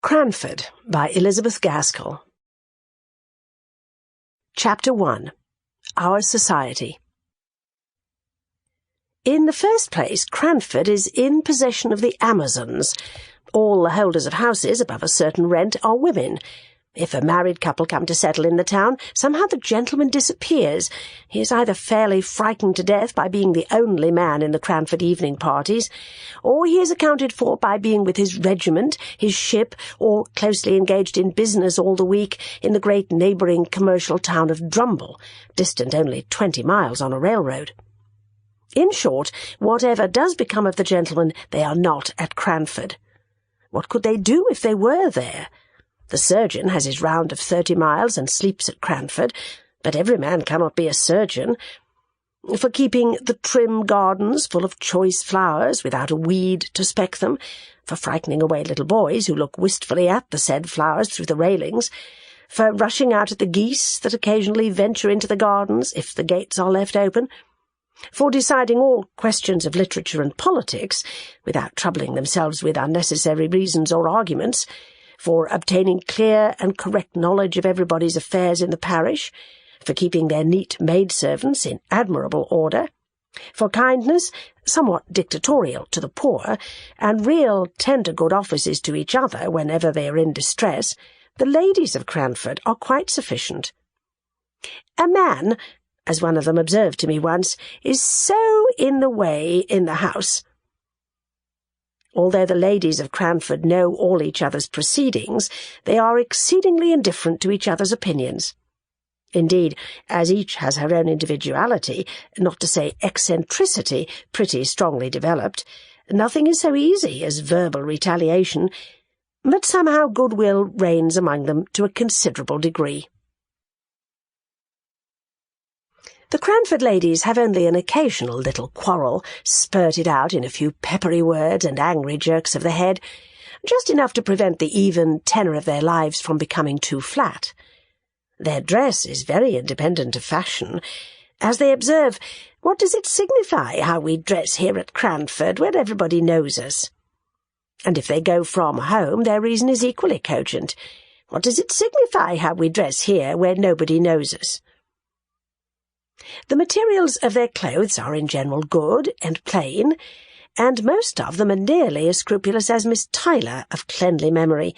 Cranford by Elizabeth Gaskell. Chapter 1. Our Society. In the first place, Cranford is in possession of the Amazons. All the holders of houses above a certain rent are women. If a married couple come to settle in the town, somehow the gentleman disappears. He is either fairly frightened to death by being the only man in the Cranford evening parties, or he is accounted for by being with his regiment, his ship, or closely engaged in business all the week in the great neighbouring commercial town of Drumble, distant only 20 miles on a railroad. In short, whatever does become of the gentlemen, they are not at Cranford. What could they do if they were there? The surgeon has his round of 30 miles and sleeps at Cranford, but every man cannot be a surgeon. For keeping the trim gardens full of choice flowers without a weed to speck them, for frightening away little boys who look wistfully at the said flowers through the railings, for rushing out at the geese that occasionally venture into the gardens if the gates are left open, for deciding all questions of literature and politics without troubling themselves with unnecessary reasons or arguments, for obtaining clear and correct knowledge of everybody's affairs in the parish, for keeping their neat maidservants in admirable order, for kindness, somewhat dictatorial to the poor, and real tender good offices to each other whenever they are in distress, the ladies of Cranford are quite sufficient. A man, as one of them observed to me once, is so in the way in the house. Although the ladies of Cranford know all each other's proceedings, they are exceedingly indifferent to each other's opinions. Indeed, as each has her own individuality, not to say eccentricity, pretty strongly developed, nothing is so easy as verbal retaliation, but somehow goodwill reigns among them to a considerable degree. The Cranford ladies have only an occasional little quarrel, spurted out in a few peppery words and angry jerks of the head, just enough to prevent the even tenor of their lives from becoming too flat. Their dress is very independent of fashion. As they observe, what does it signify how we dress here at Cranford when everybody knows us? And if they go from home, their reason is equally cogent. What does it signify how we dress here where nobody knows us? The materials of their clothes are in general good and plain, and most of them are nearly as scrupulous as Miss Tyler of cleanly memory.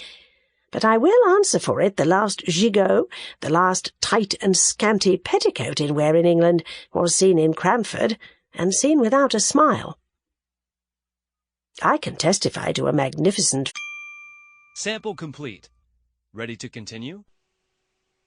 But I will answer for it the last gigot, the last tight and scanty petticoat in wear in England, was seen in Cranford, and seen without a smile. I can testify to a magnificent... Sample complete. Ready to continue?